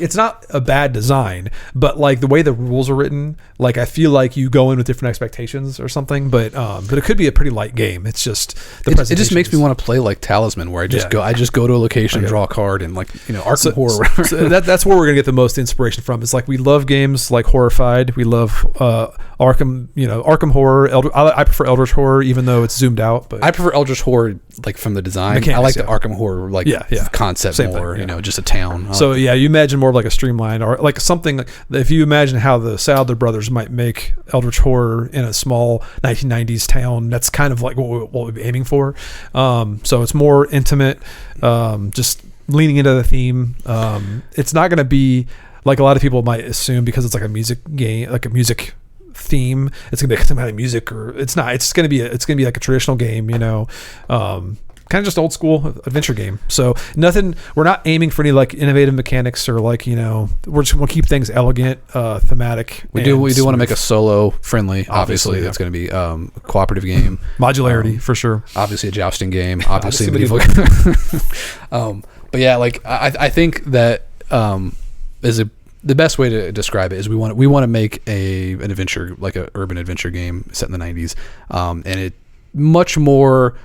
it's not a bad design, but like the way the rules are written, like I feel like you go in with different expectations or something. But it could be a pretty light game. It's just it just makes me want to play like Talisman, where I just go to a location, draw a card, and like Arkham Horror. So that's where we're gonna get the most inspiration from. It's like we love games like Horrified. We love Arkham Horror. I prefer Eldritch Horror, even though it's zoomed out. But I prefer Eldritch Horror, like from the design. Mechanics, I like the Arkham Horror, like concept Same more. thing, Just a town. So you imagine more of like a streamlined, or like something. If you imagine how the Sadler brothers might make Eldritch Horror in a small 1990s town, that's kind of like what we'll be aiming for. So it's more intimate, just leaning into the theme. It's not going to be like a lot of people might assume because it's like a music game, like a music theme. It's gonna be some kind of music, or it's not. It's gonna be like a traditional game, kind of just old school adventure game. So we're not aiming for any like innovative mechanics or like we're just gonna keep things elegant, thematic. We do want to make a solo friendly. Obviously, it's gonna be a cooperative game. Modularity for sure. Obviously, a jousting game. Obviously, medieval. But yeah, like I think that the best way to describe it is we want to make an adventure, like an urban adventure game set in the 90s, and it much more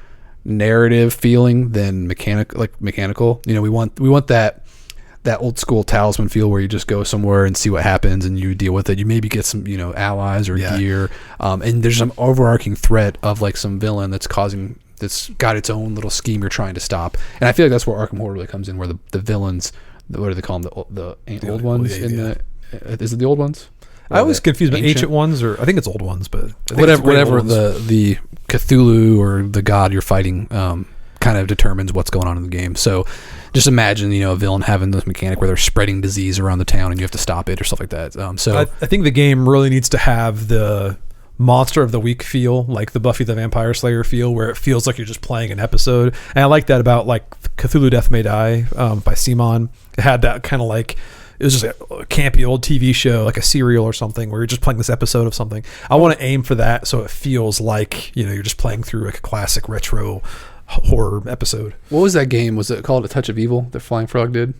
narrative feeling than mechanical. We want that old school Talisman feel where you just go somewhere and see what happens and you deal with it. You maybe get some allies or gear, and there's some overarching threat of like some villain that's got its own little scheme you're trying to stop. And I feel like that's where Arkham Horror really comes in, where the villains. What do they call them? The old ones is it the old ones? I always confuse the ancient ones, or I think it's old ones, but whatever the Cthulhu or the god you're fighting kind of determines what's going on in the game. So just imagine a villain having this mechanic where they're spreading disease around the town and you have to stop it or stuff like that. So I think the game really needs to have the monster of the week feel, like the Buffy the Vampire Slayer feel, where it feels like you're just playing an episode. And I like that about like Cthulhu Death May Die by Simon. It had that kind of like, it was just a campy old TV show, like a serial or something, where you're just playing this episode of something. I want to aim for that, so it feels like you're just playing through like a classic retro horror episode. What was that game? Was it called A Touch of Evil that Flying Frog did?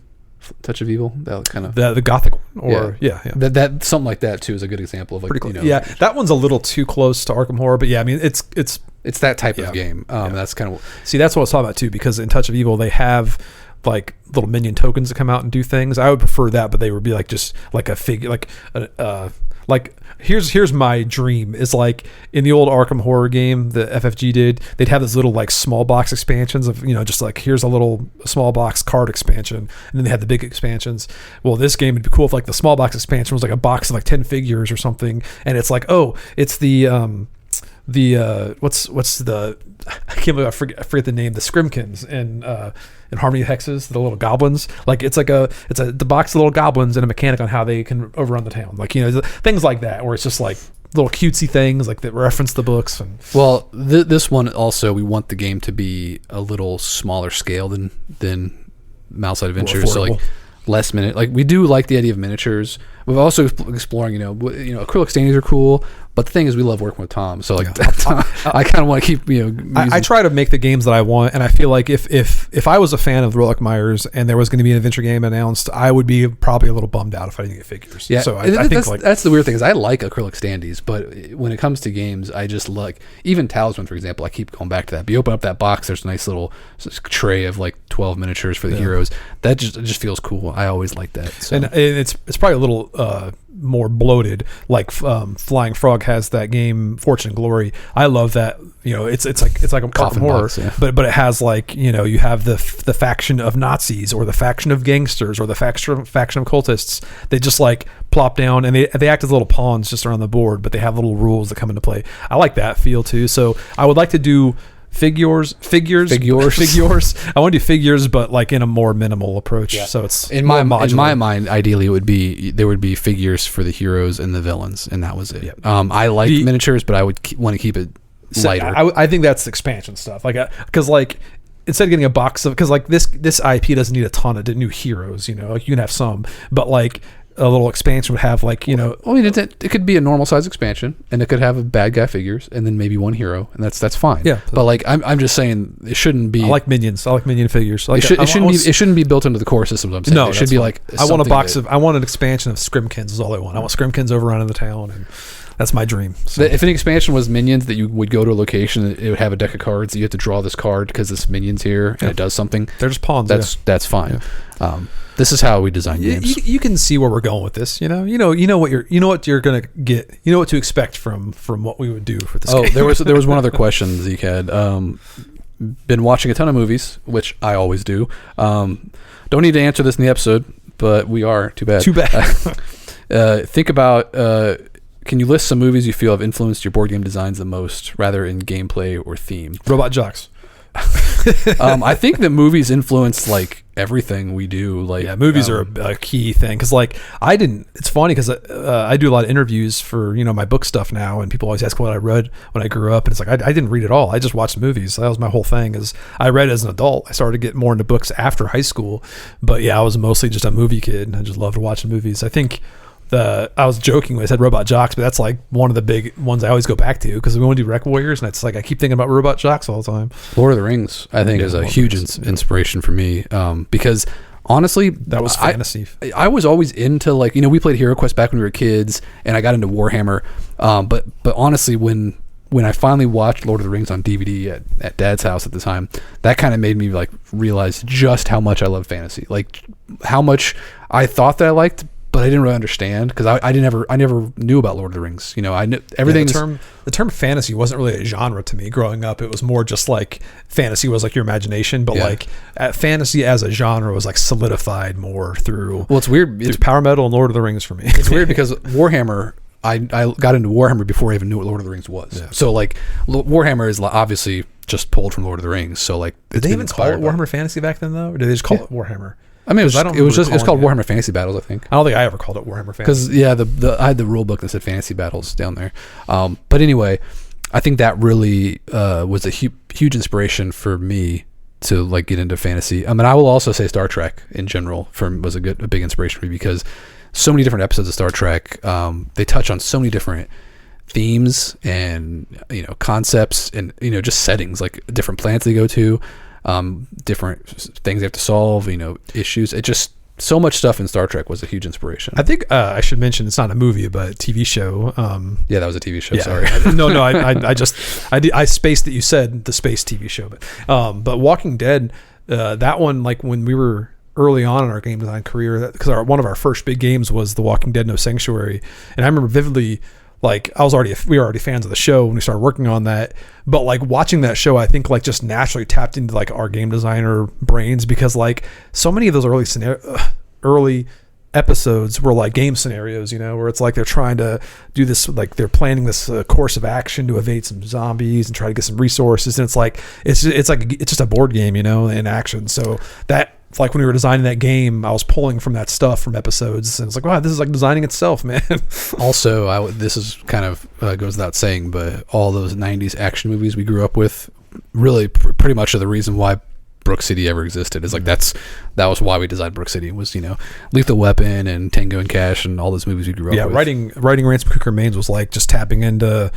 Touch of Evil, that kind of the gothic one, or that something like that too is a good example of like that one's a little too close to Arkham Horror, but I mean it's that type of game. That's kind of that's what I was talking about too, because in Touch of Evil they have like little minion tokens that come out and do things. I would prefer that, but they would be like just like a figure, like here's my dream is like in the old Arkham Horror game the FFG did, they'd have this little like small box expansions of just like here's a little small box card expansion, and then they had the big expansions. Well, this game would be cool if like the small box expansion was like a box of like 10 figures or something, and it's like, oh, it's the what's the, I can't believe I forget the name, the Scrimkins and Harmony of Hexes, the little goblins. Like it's the box of little goblins and a mechanic on how they can overrun the town. Like things like that, where it's just like little cutesy things like that reference the books. And this one also, we want the game to be a little smaller scale than Mouse Adventures. So like less minute. Like we do like the idea of miniatures, we've also exploring, acrylic standees are cool, but the thing is we love working with Tom. So I kind of want to keep, I try to make the games that I want, and I feel like if I was a fan of Relic Myers and there was going to be an adventure game announced, I would be probably a little bummed out if I didn't get figures. Yeah, so I think that's the weird thing is I like acrylic standees, but when it comes to games, I just like even Talisman, for example. I keep going back to that. But you open up that box, there's a nice little tray of like 12 miniatures for the heroes. That just feels cool. I always like that. So. And it's probably a little more bloated. Like Flying Frog has that game Fortune and Glory. I love that. It's like a coffin horror, box, yeah. but it has like you have the faction of Nazis or the faction of gangsters or the faction of cultists. They just like plop down and they act as little pawns just around the board, but they have little rules that come into play. I like that feel too. So I would like to do figures. I want to do figures, but like in a more minimal approach. Yeah. So it's in my mind, ideally there would be figures for the heroes and the villains, and that was it. Yep. I like miniatures, but I would want to keep it lighter. I think that's expansion stuff. Like because instead of getting a box of, because like this IP doesn't need a ton of new heroes. Like you can have some, but like a little expansion would have like it could be a normal size expansion, and it could have a bad guy figures and then maybe one hero, and that's fine. Yeah, but like I'm just saying it shouldn't be. I like minions. I like minion figures. Like, it shouldn't be built into the core system. I'm saying no, it should be fine. Like I want a box of. I want an expansion of Scrimkins. Is all I want. I want Scrimkins overrunning the town, and that's my dream. So. If an expansion was minions that you would go to a location, it would have a deck of cards. You have to draw this card because this minion's here and it does something. They're just pawns. That's fine. Yeah. This is how we design games. You can see where we're going with this. You know what you're gonna get. You know what to expect from what we would do for this. Oh, game. there was one other question Zeke had. Been watching a ton of movies, which I always do. Don't need to answer this in the episode, but we are. Too bad. Think about. Can you list some movies you feel have influenced your board game designs the most, rather in gameplay or theme? Robot Jocks. I think that movies influence like everything we do. Like movies are a key thing because like it's funny because I do a lot of interviews for my book stuff now, and people always ask what I read when I grew up, and it's like I didn't read it all. I just watched movies. That was my whole thing. Is I read as an adult. I started to get more into books after high school, but I was mostly just a movie kid, and I just loved watching movies. I think. I was joking when I said Robot Jocks, but that's like one of the big ones I always go back to because we want to do Wreck Warriors, and it's like I keep thinking about Robot Jocks all the time. Lord of the Rings, I think, is a huge inspiration for me because honestly, that was fantasy. I was always into like we played Hero Quest back when we were kids, and I got into Warhammer. But honestly, when I finally watched Lord of the Rings on DVD at Dad's house at the time, that kind of made me like realize just how much I love fantasy, like how much I thought that I liked. But I didn't really understand because I never knew about Lord of the Rings. I knew everything. The term fantasy wasn't really a genre to me growing up. It was more just like fantasy was like your imagination, but like fantasy as a genre was like solidified more through. Well, it's weird. It's Power Metal and Lord of the Rings for me. It's weird because Warhammer. I got into Warhammer before I even knew what Lord of the Rings was. Yeah. So like Warhammer is obviously just pulled from Lord of the Rings. So like did they even call it Warhammer Fantasy back then though, or did they just call it Warhammer? I mean, it was called Warhammer Fantasy Battles, I think. I don't think I ever called it Warhammer Fantasy. Because I had the rule book that said Fantasy Battles down there. But anyway, I think that really was a huge inspiration for me to like get into fantasy. I mean, I will also say Star Trek in general was a big inspiration for me because so many different episodes of Star Trek, they touch on so many different themes and concepts and just settings, like different planets they go to. Different things they have to solve, issues. It just so much stuff in Star Trek was a huge inspiration. I think I should mention it's not a movie, but a TV show. Yeah, that was a TV show. Yeah. Sorry. I spaced that you said the space TV show, but Walking Dead, that one, like when we were early on in our game design career, because one of our first big games was The Walking Dead: No Sanctuary, and I remember vividly. Like we were already fans of the show when we started working on that, but like watching that show, I think like just naturally tapped into like our game designer brains because like so many of those early episodes were like game scenarios, where it's like they're trying to do this, like they're planning this course of action to evade some zombies and try to get some resources, and it's just a board game, in action. So that. Like when we were designing that game, I was pulling from that stuff from episodes, and it's like, wow, this is like designing itself, man. Also, this is kind of goes without saying, but all those '90s action movies we grew up with, really pretty much are the reason why Brook City ever existed. It's like that was why we designed Brook City, was, you know, Lethal Weapon and Tango and Cash and all those movies we grew up with. Writing Ransom Creek Remains was like just tapping into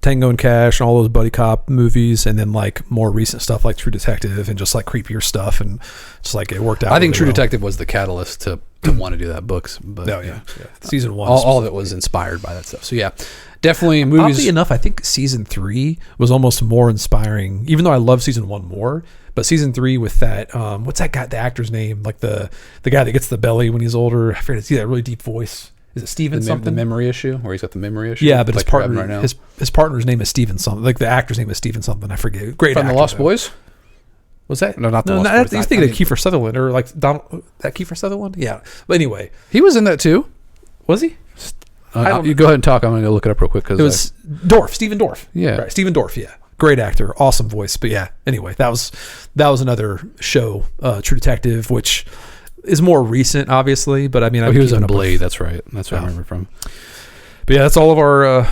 Tango and Cash and all those buddy cop movies, and then like more recent stuff like True Detective and just like creepier stuff, and just like it worked out. I think really True well. Detective was the catalyst to want to do that books. But Season 1, all of it was inspired by that stuff. So yeah, definitely movies. Oddly enough, I think season 3 was almost more inspiring, even though I love season 1 more. But season 3 with that, what's that guy, the actor's name? Like the guy that gets the belly when he's older. I forget. It's that really deep voice. Is it Steven something? The memory issue, where he's got the memory issue. Yeah, but like his partner, right now. his partner's name is Steven something. Like the actor's name is Steven something. I forget. Great From actor, the Lost though. Boys. Was that? No, not the Lost Boys. He's thinking of Kiefer Sutherland, or like Donald. That Kiefer Sutherland? Yeah. But anyway, He was in that too. was he? You go ahead and talk. I'm going to go look it up real quick. It was Stephen Dorff. Yeah. Right, Stephen Dorff, yeah. Great actor, awesome voice. But yeah, anyway, that was another show, True Detective, which is more recent, obviously. But I mean, he was in Blade. That's right. That's what I remember from. But yeah, that's all our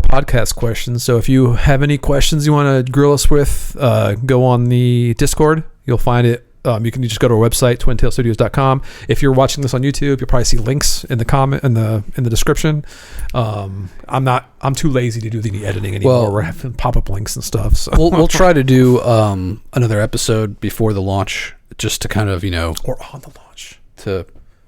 podcast questions. So if you have any questions you want to grill us with, go on the Discord. You'll find it. You can just go to our website, twintailstudios.com. If you're watching this on YouTube, you'll probably see links in the comment in the description. I'm too lazy to do any editing anymore. Well, we're having pop-up links and stuff. So we'll try to do another episode before the launch, just to kind of, you know, or on the launch.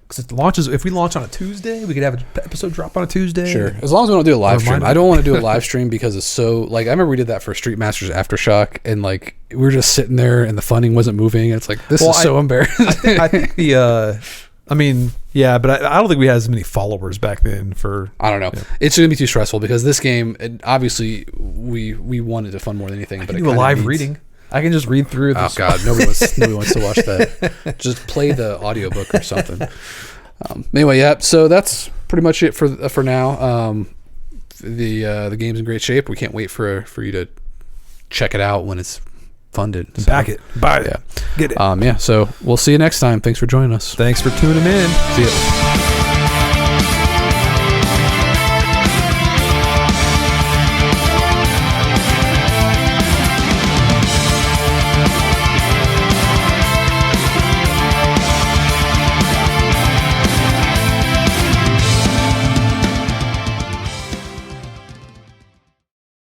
Because it launches. If we launch on a Tuesday, we could have an episode drop on a Tuesday. Sure, as long as we don't do a live stream. Reminder. I don't want to do a live stream because it's so, like, I remember we did that for Street Masters Aftershock, and like we were just sitting there and the funding wasn't moving. It's like, this is so embarrassing. I think I mean, yeah, but I don't think we had as many followers back then. I don't know. Yeah. It's going to be too stressful because this game, obviously, we wanted to fund more than anything. But do a live reading. I can just read through this. Oh God, nobody wants to watch that. Just play the audiobook or something. Anyway, yeah. So that's pretty much it for now. The game's in great shape. We can't wait for you to check it out when it's funded. So, back it, buy it, yeah, get it. Yeah. So we'll see you next time. Thanks for joining us. Thanks for tuning in. See you.